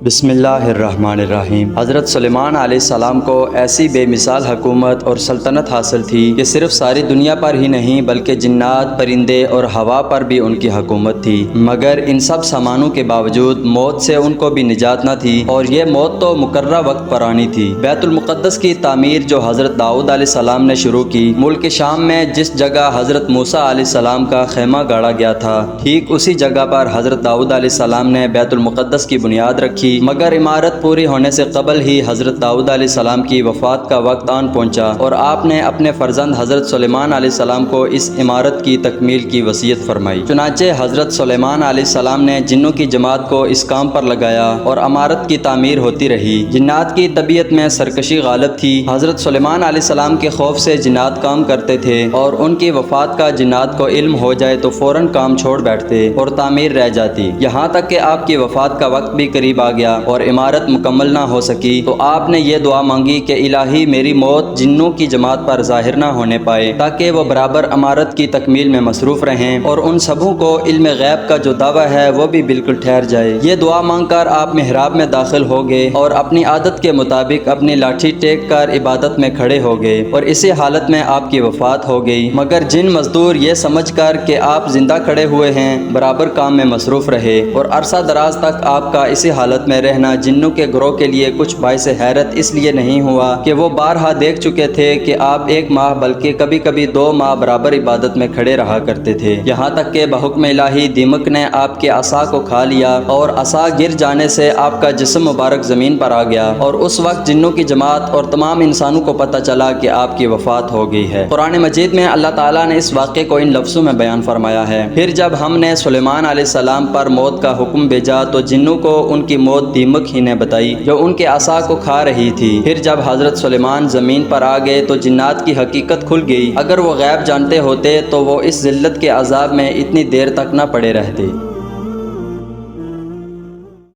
بسم اللہ الرحمن الرحیم۔ حضرت سلیمان علیہ السلام کو ایسی بے مثال حکومت اور سلطنت حاصل تھی کہ صرف ساری دنیا پر ہی نہیں بلکہ جنات، پرندے اور ہوا پر بھی ان کی حکومت تھی، مگر ان سب سامانوں کے باوجود موت سے ان کو بھی نجات نہ تھی، اور یہ موت تو مقررہ وقت پر آنی تھی۔ بیت المقدس کی تعمیر جو حضرت داؤد علیہ السلام نے شروع کی، ملک شام میں جس جگہ حضرت موسیٰ علیہ السلام کا خیمہ گاڑا گیا تھا، ٹھیک اسی جگہ پر حضرت داؤد علیہ السلام نے بیت المقدس کی بنیاد رکھی، مگر عمارت پوری ہونے سے قبل ہی حضرت داؤد علیہ السلام کی وفات کا وقت آن پہنچا، اور آپ نے اپنے فرزند حضرت سلیمان علیہ السلام کو اس عمارت کی تکمیل کی وصیت فرمائی۔ چنانچہ حضرت سلیمان علیہ السلام نے جنوں کی جماعت کو اس کام پر لگایا اور عمارت کی تعمیر ہوتی رہی۔ جنات کی طبیعت میں سرکشی غالب تھی۔ حضرت سلیمان علیہ السلام کے خوف سے جنات کام کرتے تھے، اور ان کی وفات کا جنات کو علم ہو جائے تو فوراً کام چھوڑ بیٹھتے اور تعمیر رہ جاتی۔ یہاں تک کہ آپ کی وفات کا وقت بھی قریب آ گیا اور عمارت مکمل نہ ہو سکی تو آپ نے یہ دعا مانگی کہ الہی میری موت جنوں کی جماعت پر ظاہر نہ ہونے پائے، تاکہ وہ برابر عمارت کی تکمیل میں مصروف رہیں اور ان سبوں کو علم غیب کا جو دعویٰ ہے وہ بھی بالکل ٹھہر جائے۔ یہ دعا مانگ کر آپ محراب میں داخل ہو گئے اور اپنی عادت کے مطابق اپنی لاٹھی ٹیک کر عبادت میں کھڑے ہو گئے، اور اسی حالت میں آپ کی وفات ہو گئی۔ مگر جن مزدور یہ سمجھ کر کہ آپ زندہ کھڑے ہوئے ہیں برابر کام میں مصروف رہے، اور عرصہ دراز تک آپ کا اسی حالت میں رہنا جنوں کے گروہ کے لیے کچھ باعث حیرت اس لیے نہیں ہوا کہ وہ بارہا دیکھ چکے تھے کہ آپ 1 ماہ بلکہ کبھی کبھی 2 ماہ برابر عبادت میں کھڑے رہا کرتے تھے، یہاں تک کہ بحکم الہی دیمک نے آپ کے عصا کو کھا لیا، اور عصا گر جانے سے آپ کا جسم مبارک زمین پر آ گیا، اور اس وقت جنوں کی جماعت اور تمام انسانوں کو پتہ چلا کہ آپ کی وفات ہو گئی ہے۔ قرآن مجید میں اللہ تعالیٰ نے اس واقعے کو ان لفظوں میں بیان فرمایا ہے: پھر جب ہم نے سلیمان علیہ السلام پر موت کا حکم بھیجا تو جنوں کو ان کی موت دیمک ہی نے بتائی جو ان کے عصا کو کھا رہی تھی۔ پھر جب حضرت سلیمان زمین پر آ گئے تو جنات کی حقیقت کھل گئی۔ اگر وہ غیب جانتے ہوتے تو وہ اس ذلت کے عذاب میں اتنی دیر تک نہ پڑے رہتے۔